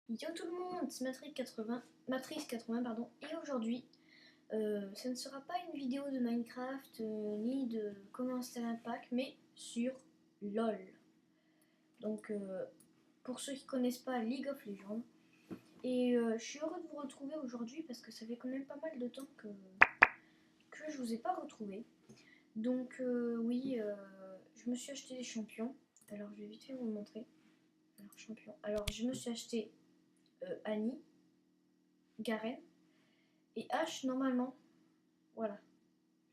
Yo tout le monde, c'est Matrice80 pardon, et aujourd'hui, ce ne sera pas une vidéo de Minecraft ni de comment installer un pack, mais sur LOL. Donc pour ceux qui connaissent pas League of Legends, et je suis heureux de vous retrouver aujourd'hui parce que ça fait quand même pas mal de temps que je vous ai pas retrouvé. Donc oui, je me suis acheté des champions. Alors je vais vite fait vous le montrer. Alors champion. Alors je me suis acheté Annie, Garen et H normalement. Voilà.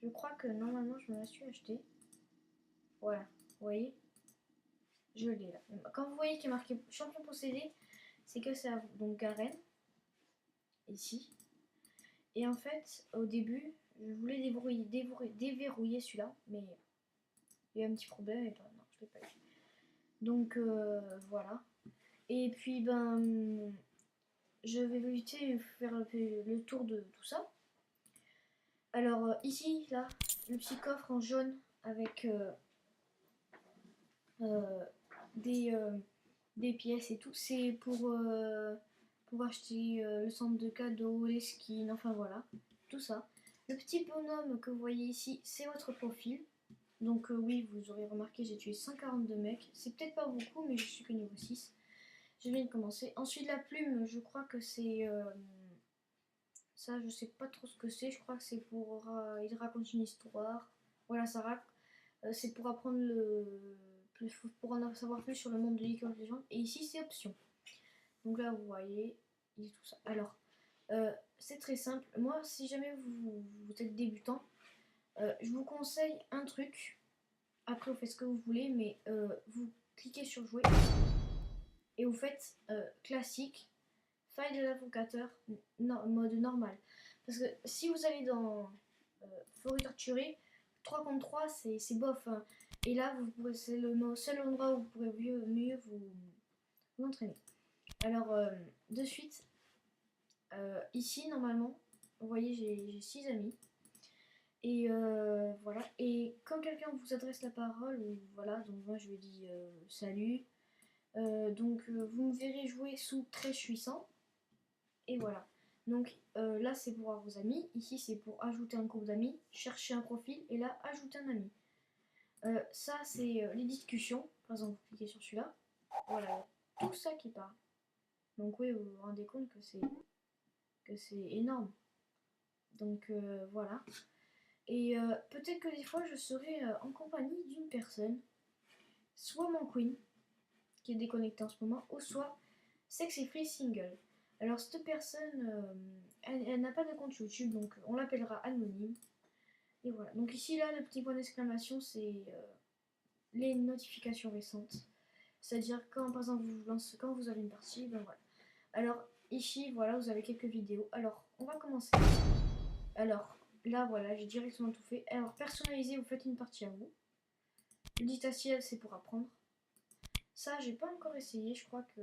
Je crois que normalement je me la suis acheté. Voilà. Vous voyez, je l'ai là. Quand vous voyez qu'il est marqué champion possédé, c'est que c'est à vous. Donc Garen, ici. Et en fait, au début, je voulais déverrouiller celui-là, mais il y a eu un petit problème et ben non, je l'ai pas eu. Donc voilà. Et puis ben, je vais éviter faire le tour de tout ça. Alors ici, là, le petit coffre en jaune avec des pièces et tout, c'est pour acheter le centre de cadeaux, les skins, enfin voilà, tout ça. Le petit bonhomme que vous voyez ici, c'est votre profil. Donc oui, vous aurez remarqué, j'ai tué 142 mecs. C'est peut-être pas beaucoup, mais je suis que niveau 6. Je viens de commencer. Ensuite, la plume, je crois que c'est... ça, je sais pas trop ce que c'est. Je crois que c'est pour... il raconte une histoire. Voilà, ça c'est pour apprendre pour en savoir plus sur le monde de League of Legends. Et ici, c'est option. Donc là, vous voyez, il y a tout ça. Alors, c'est très simple. Moi, si jamais vous êtes débutant, je vous conseille un truc. Après, vous faites ce que vous voulez, mais vous cliquez sur jouer et vous faites classique, faille de l'invocateur, mode normal. Parce que si vous allez dans forêt torturée, 3 contre 3, c'est bof. Hein. Et là, c'est le seul endroit où vous pourrez mieux vous entraîner. Alors, de suite, ici, normalement, vous voyez, j'ai 6 amis. Et voilà. Et quand quelqu'un vous adresse la parole, voilà, donc moi je lui dis salut. Donc vous me verrez jouer sous très puissant. Et voilà. Donc là c'est pour avoir vos amis. Ici c'est pour ajouter un groupe d'amis, chercher un profil et là ajouter un ami. Ça c'est les discussions. Par exemple, vous cliquez sur celui-là. Voilà, tout ça qui parle. Donc oui, vous vous rendez compte que c'est énorme. Donc voilà. Et peut-être que des fois je serai en compagnie d'une personne, soit mon queen, qui est déconnectée en ce moment, ou soit Sexy Free Single. Alors cette personne, elle n'a pas de compte YouTube, donc on l'appellera anonyme. Et voilà. Donc ici là, le petit point d'exclamation, c'est les notifications récentes. C'est-à-dire quand par exemple quand vous avez une partie, ben voilà. Alors ici, voilà, vous avez quelques vidéos. Alors on va commencer. Alors là, voilà, j'ai directement tout fait. Alors personnaliser, vous faites une partie à vous. Le dictaciel, c'est pour apprendre. Ça, j'ai pas encore essayé. Je crois que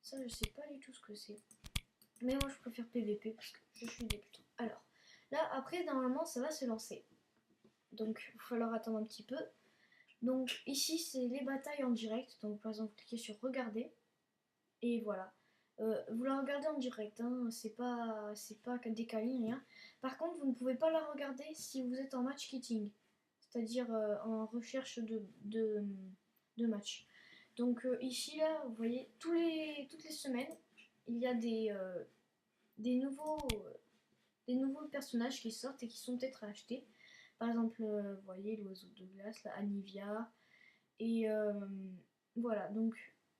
ça, je sais pas du tout ce que c'est. Mais moi, je préfère PVP parce que je suis débutant. Alors, là, après, normalement, ça va se lancer. Donc, il va falloir attendre un petit peu. Donc, ici, c'est les batailles en direct. Donc, par exemple, vous cliquez sur regarder. Et voilà. Vous la regardez en direct. Hein. C'est pas décalé, rien. Par contre, vous ne pouvez pas la regarder si vous êtes en match kitting. C'est-à-dire en recherche de match. Donc ici, là, vous voyez, toutes les semaines, il y a des nouveaux personnages qui sortent et qui sont peut-être à acheter. Par exemple, vous voyez l'oiseau de glace, la Anivia. Et voilà, donc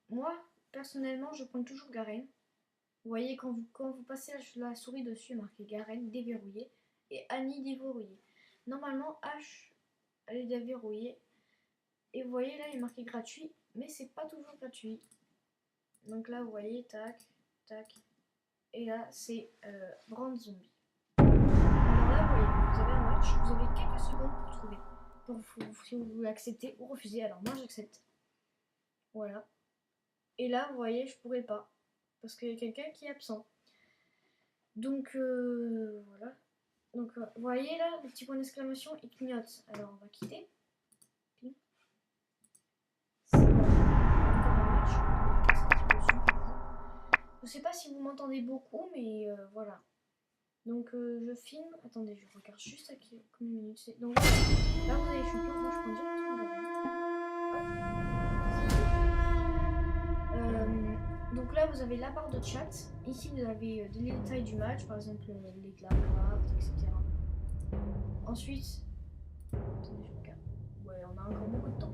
moi, personnellement, je prends toujours Garen. Vous voyez, quand vous passez la souris dessus, marqué Garen, déverrouillé, et Annie déverrouillé. Normalement, H, elle est déverrouillée. Et vous voyez, là, il est marqué gratuit, mais c'est pas toujours gratuit. Donc là, vous voyez, tac, tac. Et là, c'est Brand Zombie. Alors là, vous voyez, vous avez un match, vous avez quelques secondes pour trouver. Si vous voulez accepter ou refuser. Alors moi, j'accepte. Voilà. Et là, vous voyez, je pourrais pas. Parce qu'il y a quelqu'un qui est absent. Donc, voilà. Donc, vous voyez là, le petit point d'exclamation, il clignote. Alors, on va quitter. C'est bon. Encore un match. Je sais pas si vous m'entendez beaucoup, mais voilà. Donc je filme. Attendez, je regarde juste à combien de minutes c'est. Donc là vous avez les champions. Moi je prends directement Garen. Donc là vous avez la barre de chat. Ici vous avez les détails du match, par exemple l'éclat, etc. Ensuite, attendez, je regarde. Ouais, on a encore beaucoup de temps.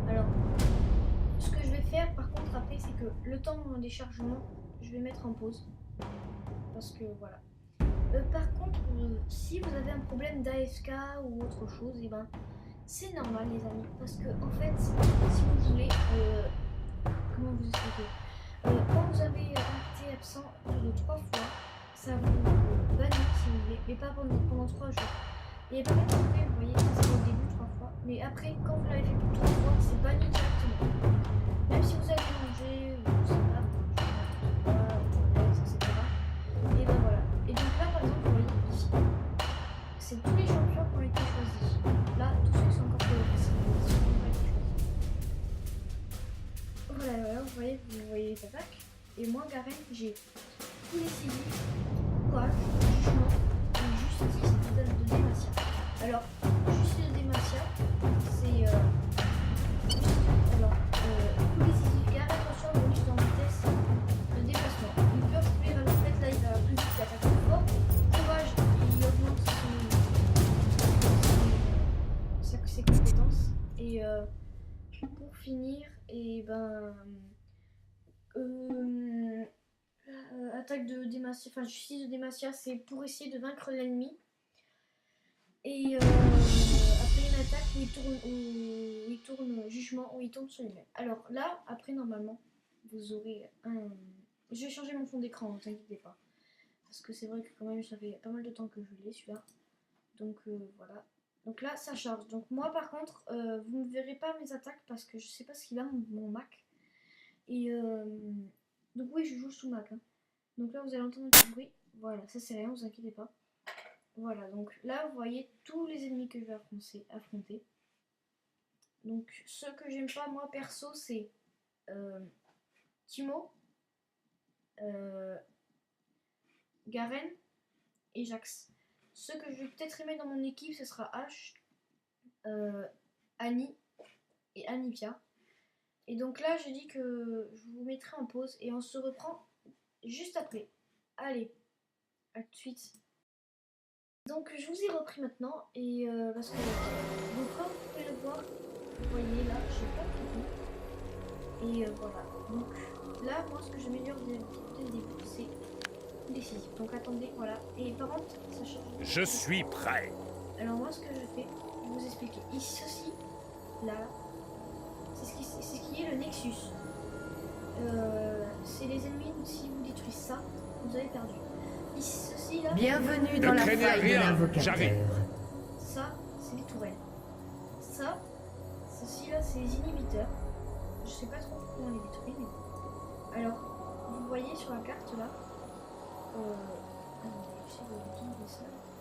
Alors, ce que je vais faire par contre après, c'est que le temps des chargements, je vais mettre en pause. Parce que voilà. Par contre, si vous avez un problème d'AFK ou autre chose, et ben c'est normal les amis. Parce que en fait, si vous voulez, comment vous expliquer, quand vous avez été absent plus de 3 fois, ça vous bannit si vous voulez, mais pas pendant 3 jours. Et pas vous voyez, ça c'est au début 3 fois, mais après quand vous l'avez fait plus de 3 fois, c'est banni directement. Même si vous avez mangé, ou je sais pas, etc. Et ben voilà. Et donc là par exemple, vous voyez ici, c'est tous les champions qui ont été choisis. Là, tous ceux qui sont encore choisis. Voilà, vous voyez les attaques. Et moi, Garen, j'ai tous les civils, courage, jugement et justice de Demacia. Alors, justice de Demacia, c'est tous les civils, Garen reçoit un bonus dans vitesse de déplacement. Il peut couper vers le fait, là il va plus vite, il attaque plus fort. Courage, il augmente ses compétences. Et pour finir, et ben attaque de Demacia, enfin justice de Demacia, c'est pour essayer de vaincre l'ennemi. Et après une attaque où il tourne jugement, où il tourne sur lui-même. Alors là, après normalement, vous aurez un. Je vais changer mon fond d'écran, ne t'inquiétez pas. Parce que c'est vrai que quand même ça fait pas mal de temps que je l'ai celui-là. Donc voilà. Donc là ça charge. Donc moi par contre, vous ne verrez pas mes attaques parce que je sais pas ce qu'il a mon Mac. Et donc oui, je joue sous Mac. Hein. Donc là vous allez entendre un petit bruit. Voilà, ça c'est rien, vous inquiétez pas. Voilà, donc là vous voyez tous les ennemis que je vais affronter. Donc ce que j'aime pas moi perso c'est Timo, Garen et Jax. Ce que je vais peut-être aimer dans mon équipe ce sera Ash, Annie et Anivia. Et donc là je dis que je vous mettrai en pause et on se reprend juste après. Allez, à tout de suite. Donc je vous ai repris maintenant et parce que donc comme vous pouvez le voir, vous voyez là, j'ai pas de tout. Et voilà. Donc là moi ce que j'améliore dès le début c'est décisif. Donc attendez, voilà. Et par contre, ça change. Je suis prêt. Alors moi ce que je fais, je vais vous expliquer. Ici ceci, là, c'est ce qui est le Nexus. C'est les ennemis, si vous détruisez ça, vous avez perdu. Ici ceci là. Bienvenue dans la faille de l'invocateur. Ça, c'est les tourelles. Ça, ceci là, c'est les inhibiteurs. Je sais pas trop comment on les détruit, mais bon. Alors, vous voyez sur la carte là.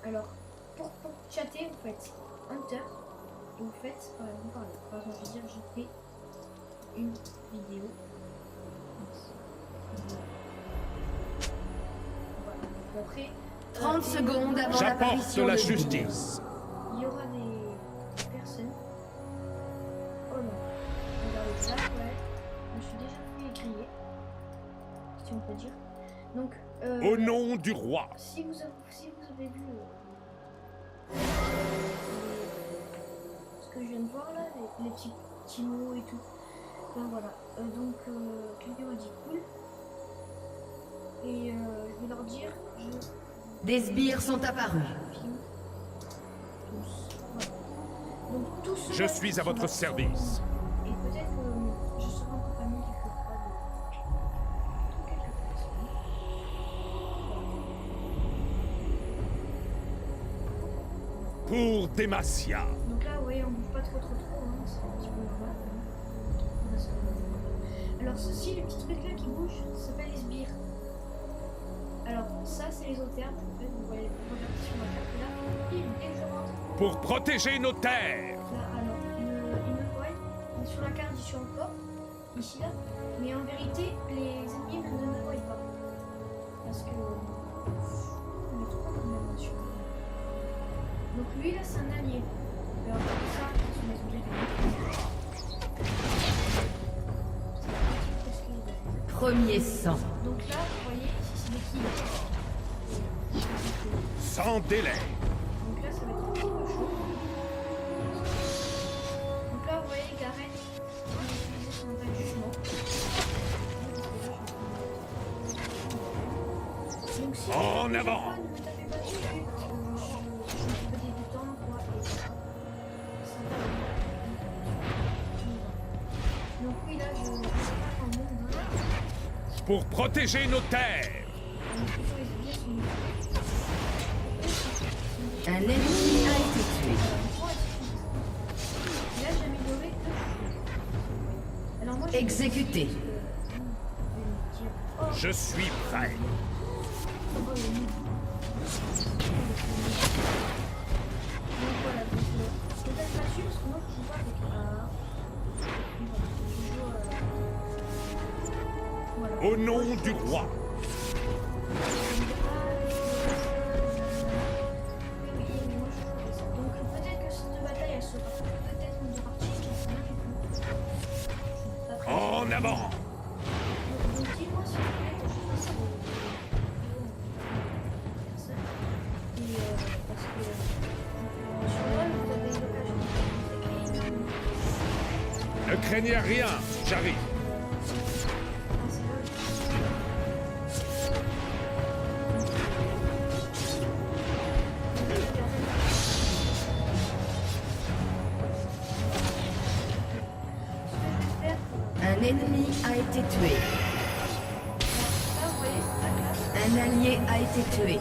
Alors, pour chatter, vous faites Enter et vous faites. Vous parlez. Par exemple, je veux dire, j'ai fait une vidéo. Voilà. Donc après. 30 secondes avant J'apporte l'apparition la de justice. Il y aura des personnes. Oh non. Regardez ça, ouais. Je me suis déjà fait griller. Si on peut dire. Donc. Au nom du roi. Si vous avez vu ce que je viens de voir là, les petits mots et tout. Ben voilà. Donc quelqu'un m'a dit cool. Et je vais leur dire Des sbires sont apparus. Donc tous Je suis à votre service. Et peut-être que je serai en compagnie quelquefois de quelques personnes. Pour Demacia. Donc là, ouais, on bouge pas trop, hein, c'est un petit peu normal. Alors ceci, les petits trucs là qui bougent, ça s'appelle les sbires. Alors ça, c'est les authernes. En fait, vous voyez, regardez sur ma carte là. Et dès que je rentre. Pour protéger nos terres. Là, alors, ils me voient. Sur la carte, je suis encore ici là. Mais en vérité, les ennemis ne me voient pas. lui là c'est un allié. Alors comme ça, sur les objets de Premier sang. donc là, vous voyez, ici c'est des kills. Sans délai. Donc là, ça va être un petit peu chaud. Donc là, vous voyez, Garen, il va utiliser son attaque jugement. Donc si En vous avez avant. pas, ne me tapez pas dessus, parce que je suis un peu débutant, quoi, et ça va. Donc oui, là, je sais pas quand même, voilà. Pour protéger nos terres. Un ennemi a été tué. Là, j'ai amélioré 2 fois. Alors moi, j'ai Exécuté. Je suis prêt. Donc voilà, donc peut-être pas sûr parce que moi je joue pas avec A. Je joue voilà. Au nom du roi. Donc peut-être que ces deux batailles elles se partent peut-être en deux parties, je sais rien du tout. Pas très sûr. En avant. Donc dis-moi s'il vous plaît que je fasse personne. Et parce que sur LoL vous avez l'occasion de Ne craignez rien. J'arrive. Un ennemi a été tué. Un allié a été tué.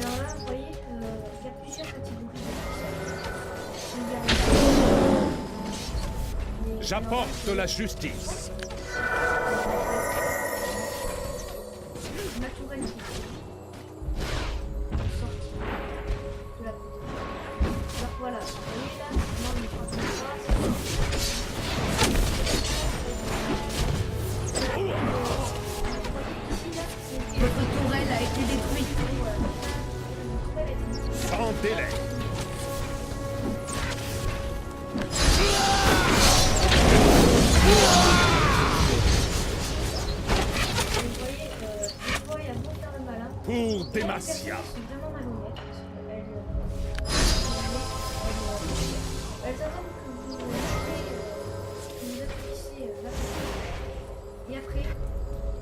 Alors là, vous voyez, il y a plusieurs catégories de J'apporte la justice. ma tourelle qui est sortie de la côte. Alors voilà, vous voyez là, moi on est pas comme ça. Vous voyez ici là, c'est Votre tourelle a été détruite. Sans délai. vous voyez, des fois il y a beau faire le malin. Pour Demacia. Elles sont vraiment malhonnêtes parce elles attendent que vous appuyez là. Et après,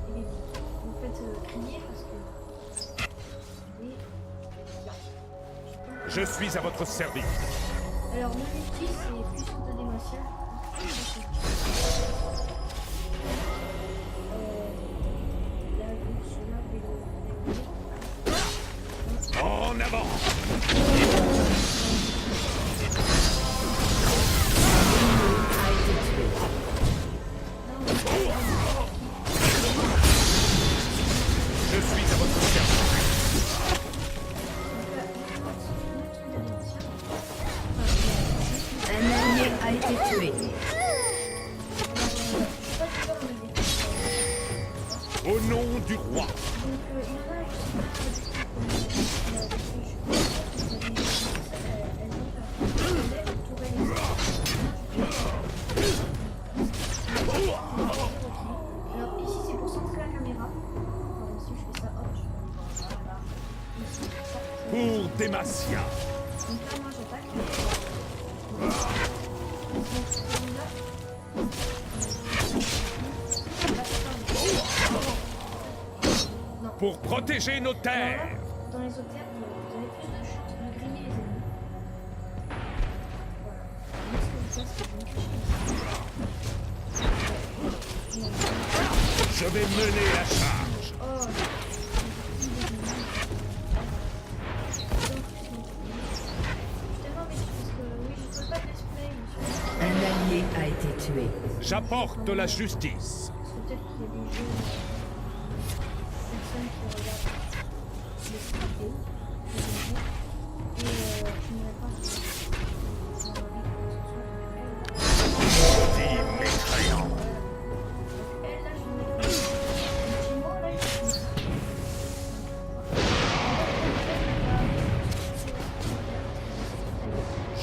vous faites crier parce que. Et là. Je suis à votre service. Alors, mon ulti, c'est puissance de démentiel. Là, celui-là, En avant. A été tué. Je suis à votre service. Un allié a été tué. Au nom du roi. Alors ici c'est pour centrer la caméra. Alors si je fais ça, hop, je fais voilà. Ici, ça, c'est- Pour Demacia. donc là moi j'attaque. Donc celui-là. Non. Pour protéger nos Alors là, terres. dans les autres terres, vous avez plus de chances de griller les ennemis. Voilà. Moi, ce que je fais, c'est que je me cache ici. Je vais mener la charge. Oh. Tellement vexée parce que oui, je peux pas de display, monsieur. Un allié a été tué. J'apporte la justice. Parce que peut-être qu'il y a des jeux personnes qui regardent les vidéos et qui n'auraient pas Dit mécréant. elle là je mets un petit mot là ici.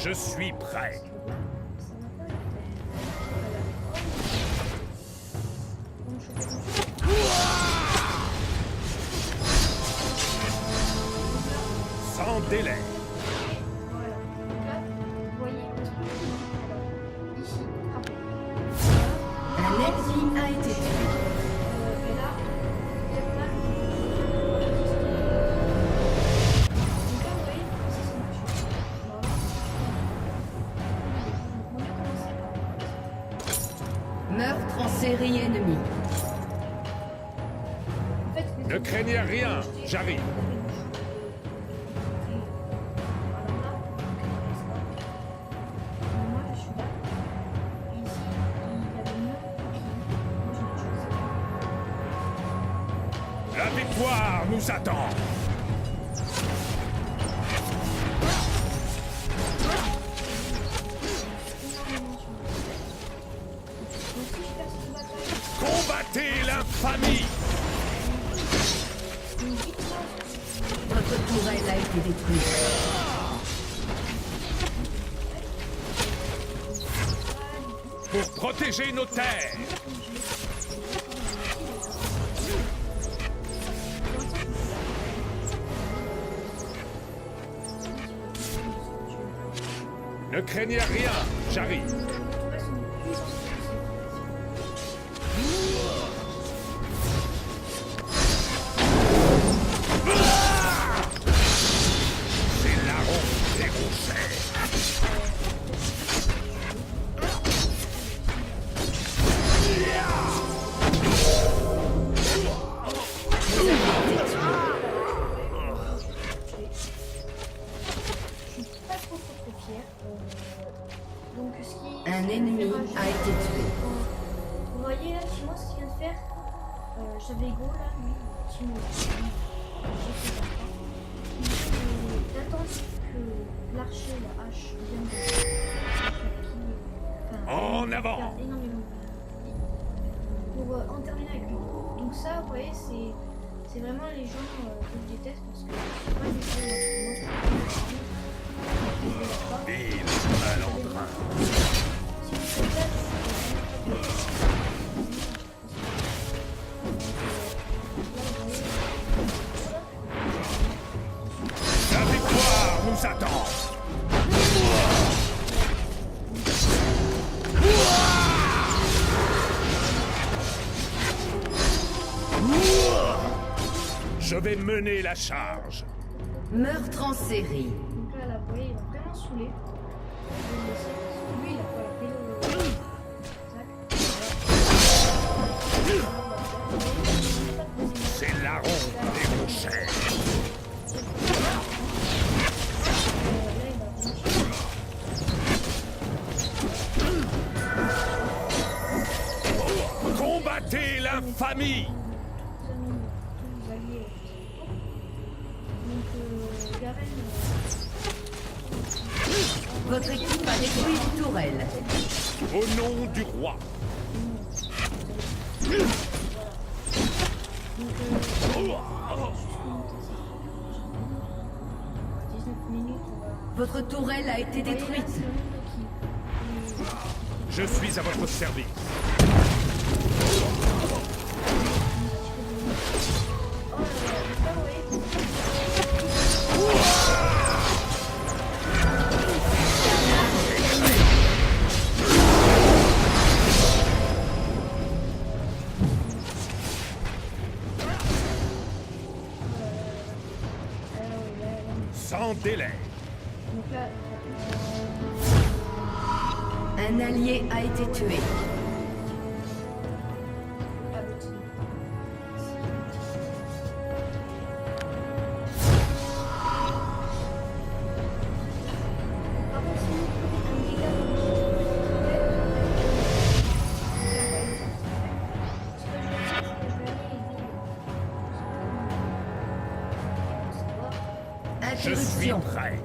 Je suis prêt. Ça n'a pas été. Voilà. Donc je fais Sans délai. voilà. Donc là, vous voyez, alors, ici, rappelez. Un ennemi a été tué. Et là, il y a plein de... Donc là, vous voyez, ça c'est une chose. Voilà. Donc, on va commencer. Meurtre en série ennemie. En fait, Ne craignez rien, j'arrive. Moi, je suis là. Et ici, il y a le mur qui... Moi, je l'ai choisi. La victoire nous attend. Énormément sur le jeu. Donc, si je perds cette bataille, Combattez l'infamie. une victoire. Votre tourelle a été détruite. Pour protéger nos terres. Ne craignez rien, j'arrive. C'est larron des rochers. Je suis pas trop fière. Donc ce qui Un ennemi a été tué. Vous voyez là, Timo, ce qu'il vient de faire. J'avais Go là, lui, Timo. J'ai fait ça. D'attendre que l'archer, la hache, vienne de. En avant. Perd énormément de vie pour en terminer avec lui. Donc ça, vous voyez, c'est vraiment les gens que je déteste parce que c'est pas des gens. Moi, je les déteste pas. Ville malandrin. Si vous faites ça, La victoire nous attend. Je vais mener la charge. Meurtre en série. donc là, vous voyez, il va vraiment saouler. Je vais le laisser. Lui, il a pas la pélo. C'est larron des rochers. Combattez l'infamie. Votre équipe a détruit une tourelle. Au nom du roi. Votre tourelle a été détruite. Je suis à votre service. Sans délai. Donc là, Un allié a été tué. Je suis Interruption. prêt.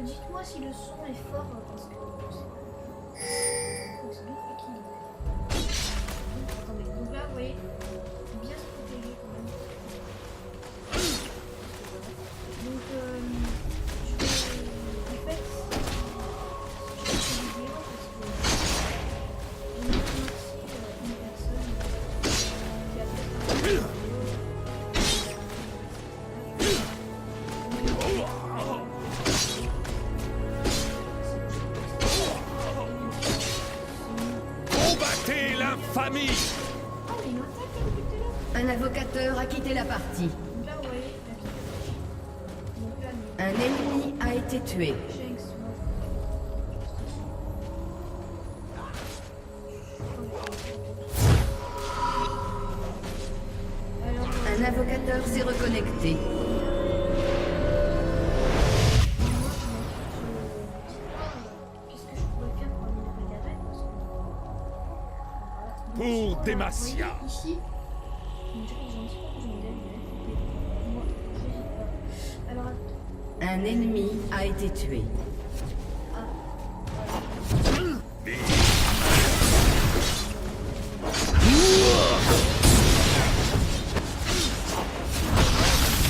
Dites-moi si le son est fort parce que je sais pas. C'est bien équilibré. Attendez, donc là vous voyez, faut bien se protéger quand même. Donc je vais en fait je fais cette vidéo parce que j'aime bien remercier une personne qui a fait cette vidéo. Combattez l'infamie. Ah mais il m'attaque depuis tout à l'heure. Un invocateur a quitté la partie. Donc là vous voyez, la petite. Donc là, Un ennemi a été tué. Shanks, alors, Un invocateur s'est reconnecté. qu'est-ce que je pourrais faire pour améliorer la règle Pour Demacia. Ici, on dirait qu'ils ont un petit peu besoin d'aide, mais moi, j'hésite pas. Alors, Un ennemi a été tué.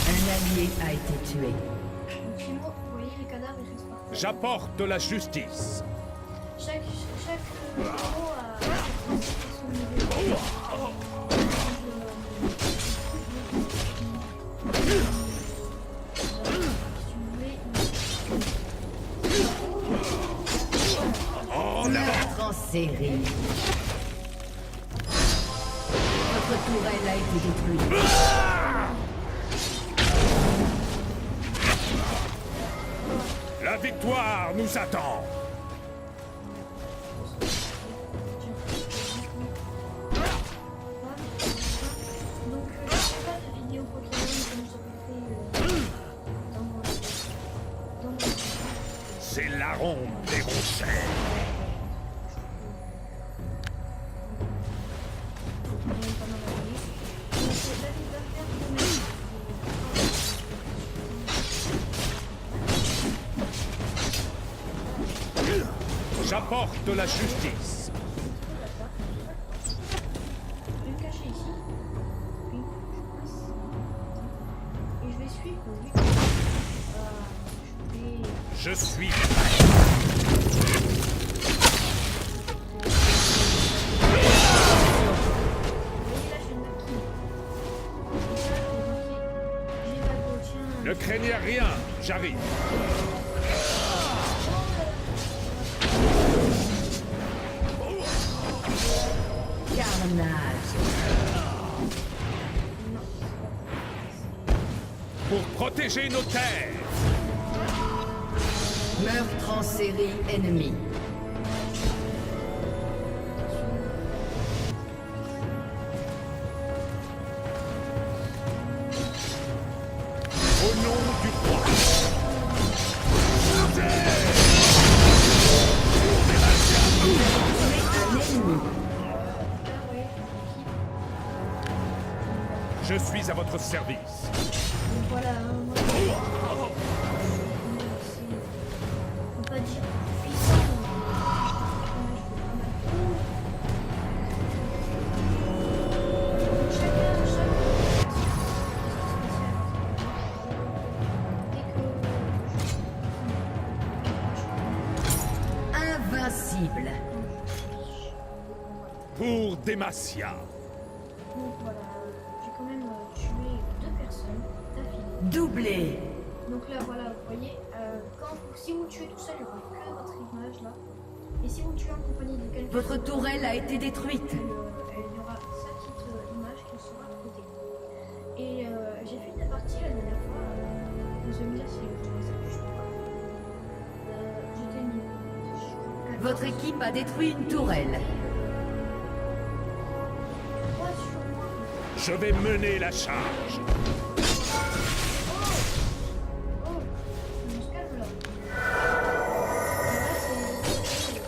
Un allié a été tué. donc chez moi, vous voyez, les cadavres, ils restent partout. J'apporte la justice. Chaque héros a son niveau. Meurtre en série. Votre tourelle a été détruite. La victoire nous attend. Donc, je fais pas de vidéo Pokémon comme j'avais fait dans mon C'est la ronde des rochers. J'apporte la justice. Je vais me cacher ici. Puis je passe. Et je vais suivre lui. Je vais. Je suis prêt. Vous voyez là, j'ai le maquis. Et ça, j'ai marqué. J'ai pas de tiens. Ne craignez rien, j'arrive. Carnage. Pour protéger nos terres. Meurtre en série ennemi. Au nom du roi. Un ennemi. Je suis à votre service. Donc voilà, hein, moi, on peut pas dire puissant. Invincible. Pour Demacia. Donc voilà, j'ai quand même tué 2 personnes d'affilée. Doublé. Donc là voilà, vous voyez, si vous tuez tout seul, il n'y aura que votre image là. Et si vous tuez en compagnie de quelqu'un, Votre tourelle a été détruite. il y aura sa petite image qui sera de côté. Et j'ai fait une partie la dernière fois. Vous allez me dire si je trouvais ça plus ou pas. J'étais nulle. Votre équipe a détruit une tourelle. Je vais mener la charge. Oh, on se calme là. Là, c'est...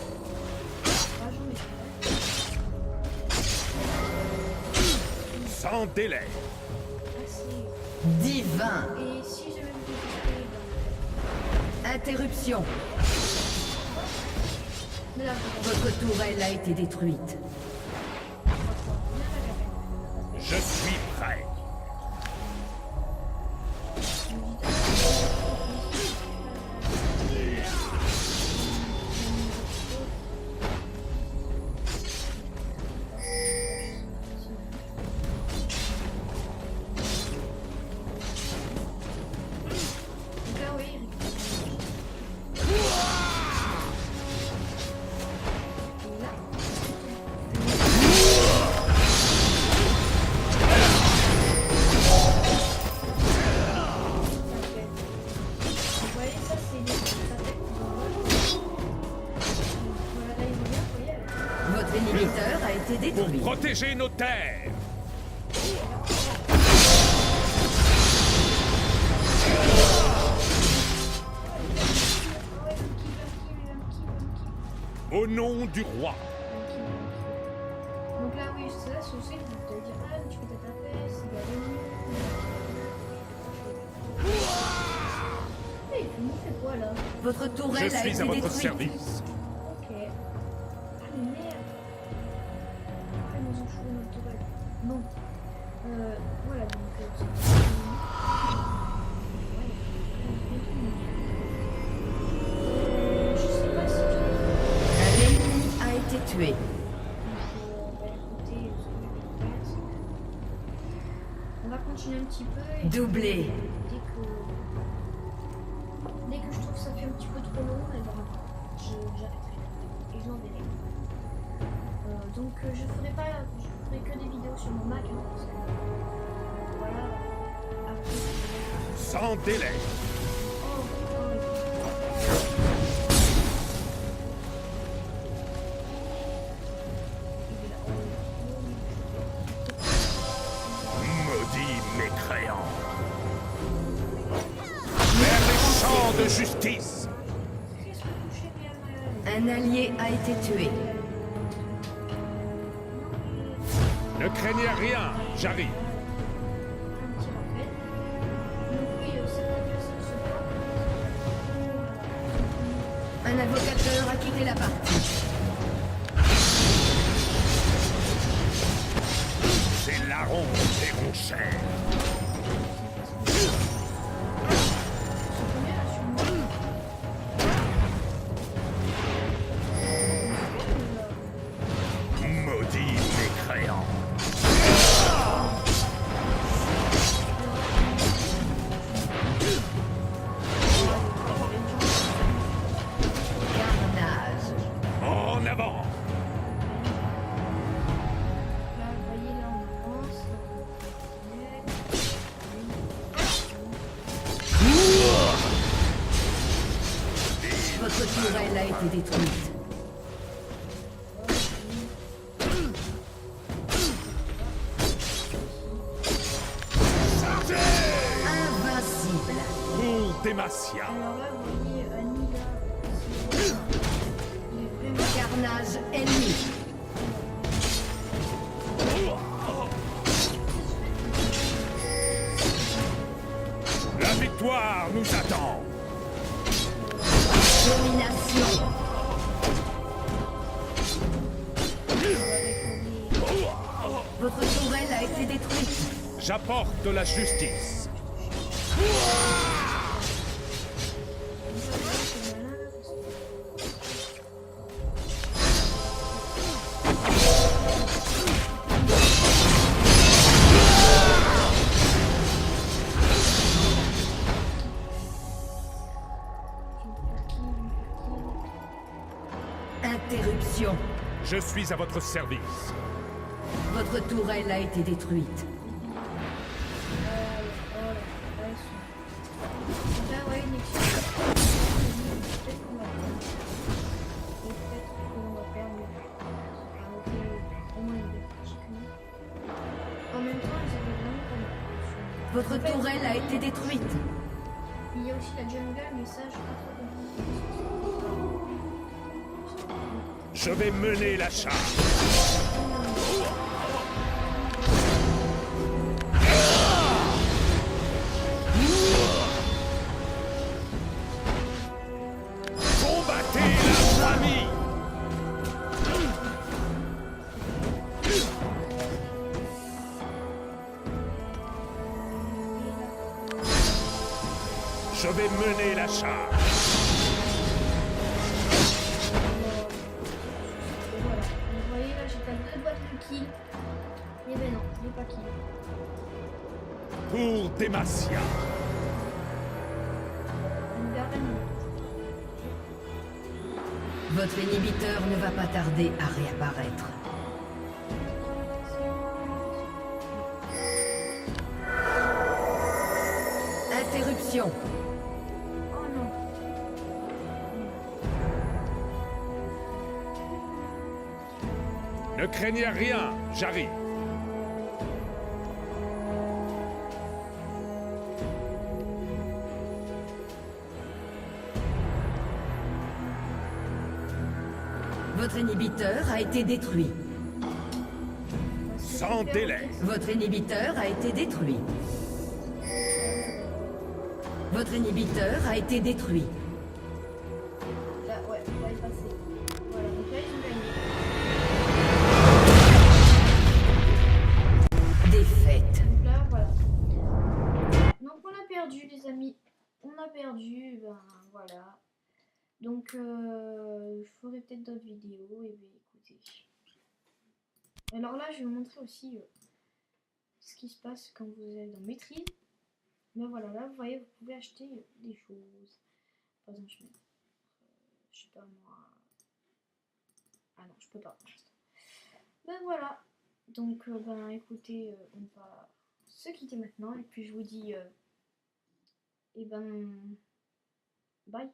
Ah, j'en ai fait. Sans délai. Ah, c'est... Divin. Et si je vais me détester, Interruption. ben... Là, Votre tourelle a été détruite. Je suis prêt. Donc là, oui, vous voyez, ça c'est les attaques. Voilà, là, ils vont bien, vous voyez. Votre inhibiteur a été Pour détruit. protéger nos terres. Au nom du roi. Donc là, oui, c'est là, je sais que vous allez dire, ah, mais tu peux t'attaquer, c'est la réunion. Mais il fait quoi là? Votre Je tourelle a suis été à votre détruite. service. Ok. Ah, mais merde. Ah, ils nous ont choué notre tourelle. Bon. Voilà, donc. Je sais pas si je. Un ennemi a été tué. On va continuer un petit peu et Doublé. dès que je trouve que ça fait un petit peu trop long, et ben, j'arrêterai et je l'enverrai. Donc je ferai que des vidéos sur mon Mac hein, parce que voilà. Après, Sans délai. Maudits mécréants. Vers les champs de justice. Un allié a été tué. Ne craignez rien, j'arrive. Un petit rappel. Donc oui, certaines personnes se parlent. Un invocateur a quitté la partie. C'est larron des ronchères. Maudits mécréants. Carnage. En avant. Là, vous voyez, là, on avance. Votre tourelle a été détruite. Invincible. Pour Demacia. Alors là, vous voyez, Annie, là, il est vraiment... Carnage ennemi. La victoire nous attend. Domination. Votre tourelle a été détruite. J'apporte la justice. Interruption. Je suis à votre service. Votre tourelle a été détruite. Là, ouais, une équipe. Peut-être qu'on va perdre. Et peut-être qu'on va perdre. Au moins une chacune. En même temps, ils Votre tourelle a été détruite. Il y a aussi la jungle, mais ça, je pas trop compris. Je vais mener la charge. Combattez la famille. Je vais mener la charge. Et voilà. Vous voyez là, j'ai pas 2 boîtes de kill. Eh ben non, je n'ai pas kill. Pour Demacia. Une garenne. Votre inhibiteur ne va pas tarder à réapparaître. Interruption. Oh non. Ne craignez rien, j'arrive. Votre inhibiteur a été détruit. Sans délai. Votre inhibiteur a été détruit. Votre inhibiteur a été détruit. Là, ouais, on va y passer. Voilà, donc là, ils ont gagné. Défaite. Donc là, voilà. Donc on a perdu, les amis. On a perdu, ben voilà. Donc, je ferai peut-être d'autres vidéos. Et bien, écoutez. Alors là, je vais vous montrer aussi ce qui se passe quand vous êtes dans maîtrise. Ben voilà, là, vous voyez, vous pouvez acheter des choses. Par exemple, je sais pas moi. Ah non, je peux pas pour l'instant. Ben voilà. Donc, ben écoutez, on va se quitter maintenant. Et puis, je vous dis, et ben, bye.